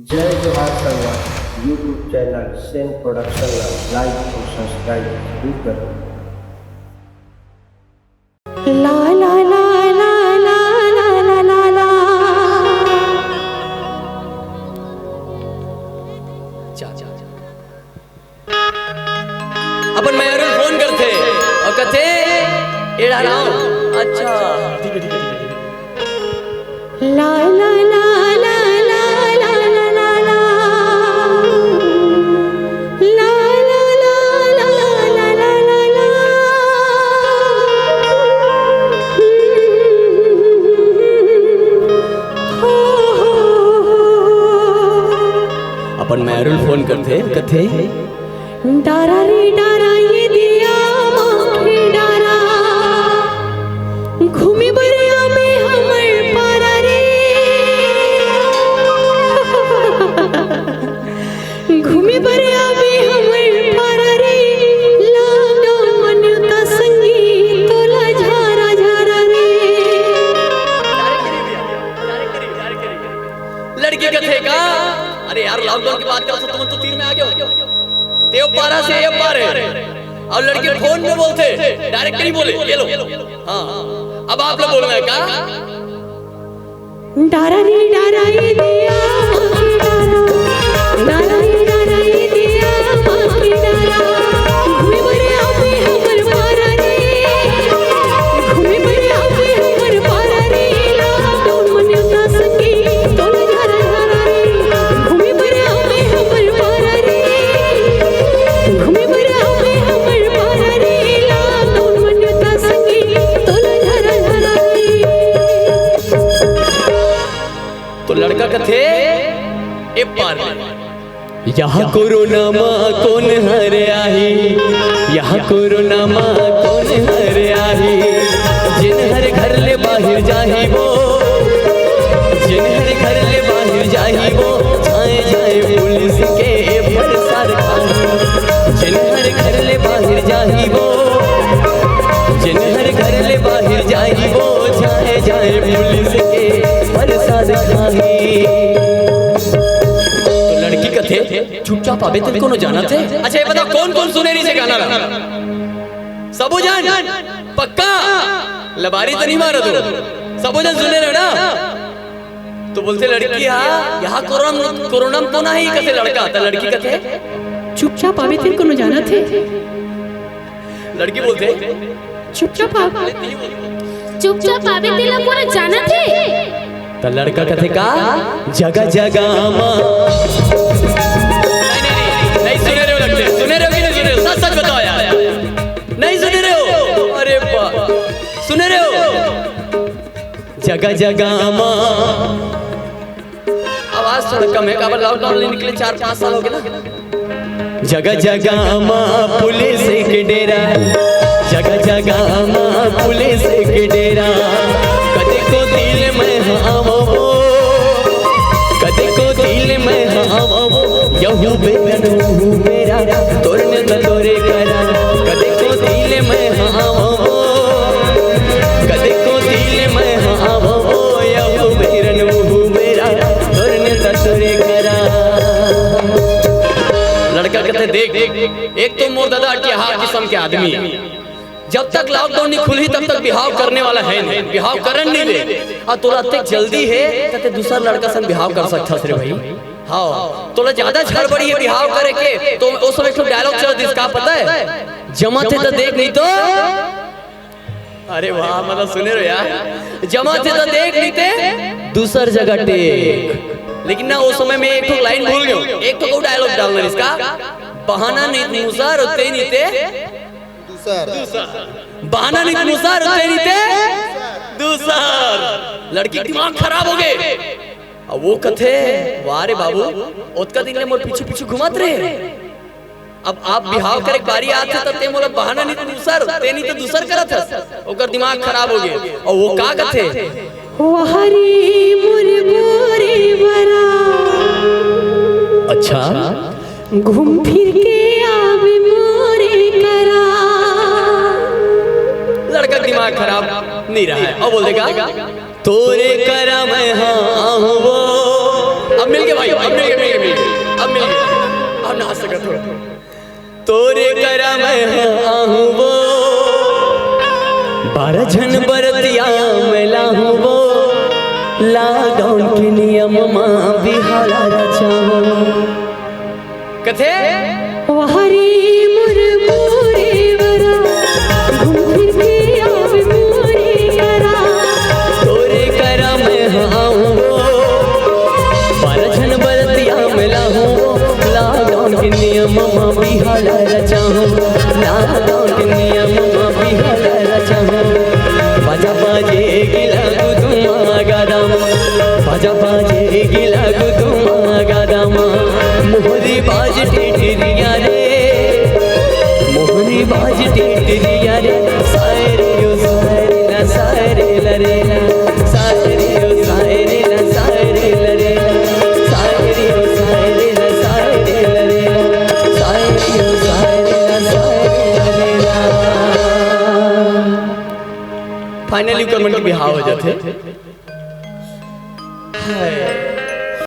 जय जोहार Sangwan YouTube channel Sen production like और सब्सक्राइब जरूर करें। ला ला ला ला ला ला ला ला अपन मेहरून फोन करते और कहते एड़ा राम अच्छा ठीक है ला ला ला ला ला ला ला ला ला ला ला ला ला ला ला अपन मेहरून फोन करते कहते डारा रे डारा ये दिया माखे डारा घूमी बरिया में हमर पारा रे घूमी बरिया में हमर पारा रे लॉकडाउन मनता संगी तोला झारा झारा रे लड़की कहते का अरे यार लॉकडाउन की बात कर तुम तो तीर में आ गए हो देव पारा से ये पार है और लड़के फोन में बोलते डायरेक्ट नहीं बोले ये लो हाँ अब आप लोग बोलना है क्या डारा रे डारा ये दिया डारा रे डारा ये दिया माखे डारा घूमे बरिया में हमर पारा रे घूमे बरिया में हमर पारा रे लॉकडाउन मनता संगी तोला झारा झारा रे घूमे बरिया में हमर पारा रे घूमे बरिया में हमर पारा रे लॉकडाउन मनता संगी तोला झारा झारा रे तो लड़का कथे ए पार यहाँ कोरोना माँ कौन हरे आही यहाँ कोरोना माँ कौन हरे आही जिन हर घर ले बाहर जाही वो जिन हर घर ले बाहर जाही वो जाए जाए पुलिस के बरसार खाही जिन हर घर ले बाहर जाही वो जिन हर घर ले बाहर जाही वो जाए जाए पुलिस के बरसार खाही लड़की कथे चुपचाप आवे तेरे को जाना थे। अच्छा ये बता कौन कौन सुनेरी से गाना रहा सबो जान पक्का लबारी तो नहीं मारो तो सबो जान सुने रहे ना तो बोलते लड़की हाँ यहाँ कोरोना तो ना ही कथे लड़का था लड़की कथे चुपचाप आवे तेरे को जाना थे लड़की बोलते चुपचाप आवे तेरे को जाना थे तो लड़का कथे का जगह जगह माँ नहीं सुने रहे हो लगते सुने रहे हो कि नहीं सुने रहे हो सच सच बताओ यार नहीं सुने रहे हो अरे वाह सुने रहे हो जगह जगह माँ आवाज थोड़ा कम है काबर लॉकडाउन निकले 4-5 साल हो गए ना जगह जगह माँ पुलिस के डेरा जगह जगह माँ पुलिस के डेरा कदे को दिल में हावो कदे को दिल में हावो यहू बेनू मेरा तोरने न तोरे करा कदे को दिल में हावो कदे को दिल में हावो यहू बेनू मेरा तोरने न तोरे करा लड़का कहते देख एक तो मोर दादा के हाथ किस्म के आदमी है जब तक लॉकडाउन नहीं खुली तब तक बिहाव करने वाला है नहीं बिहाव करन नहीं दे और तोरा तक जल्दी है तते दूसरा लड़का संग बिहाव कर सकता रे भाई हाँ तोरा ज्यादा गड़बड़ी है बिहाव करे के तो उस समय एक डायलॉग चल जिसका पता है जमा थे तो देख नहीं तो अरे वाह मतलब सुने रहो यार जमा थे तो देख नहीं थे दूसर जगह टेक लेकिन ना उस समय में एक तो लाइन भूल गया एक तो डायलॉग डालना इसका बहाना नहीं मुसार होते नहीं थे बहाना नहीं मुसार होते नहीं थे दूसर लड़की दिमाग खराब हो गए अब वो कथे वारे बाबू ओतका दिन मोर पीछे पीछे घुमात रहे अब आप बिहाव करे बारी आते तब ते मोला बहाना नहीं दूसर ते नहीं तो दूसर करत है ओकर दिमाग खराब हो गए और वो का कथे हरी मोरे मोरे बरा अच्छा घूम फिर के आवे मोरे करा लड़का दिमाग खराब नहीं रहा है और बोल देगा तोरे करा मैं हाँ वो अब अब मिल गए भाई, अब मिल गए, अब मिल गए, अब ना सकत हो। तोरे करम आहूं वो 12 जन बरतिया में लाहूं वो लॉकडाउन के नियम मां बिहाला रचाऊं कथे वारी मुरमुरे वरा घूम फिर के आवे मोरे करा तोरे करम आहूं वो 12 जन बरतिया में लाहूं लॉकडाउन के नियम मां बिहाला रचाऊं लॉकडाउन के नियम मां बिहाला रचाऊं बाजा बाजे गिला गुदुमा गादाम बाजा बाजे गिला गुदुमा गादाम मोहरी बाज टेटरिया रे मोहरी बाज टेटरिया रे सायरे ओ सायरे ला सायरे लरे ला सायरे ओ सायरे ला सायरे लरे ला सायरे ओ सायरे ला सायरे लरे ला सायरे ओ सायरे ला सायरे लरे ला। फाइनली ऊपर मन के बिहाव हो जाते हाय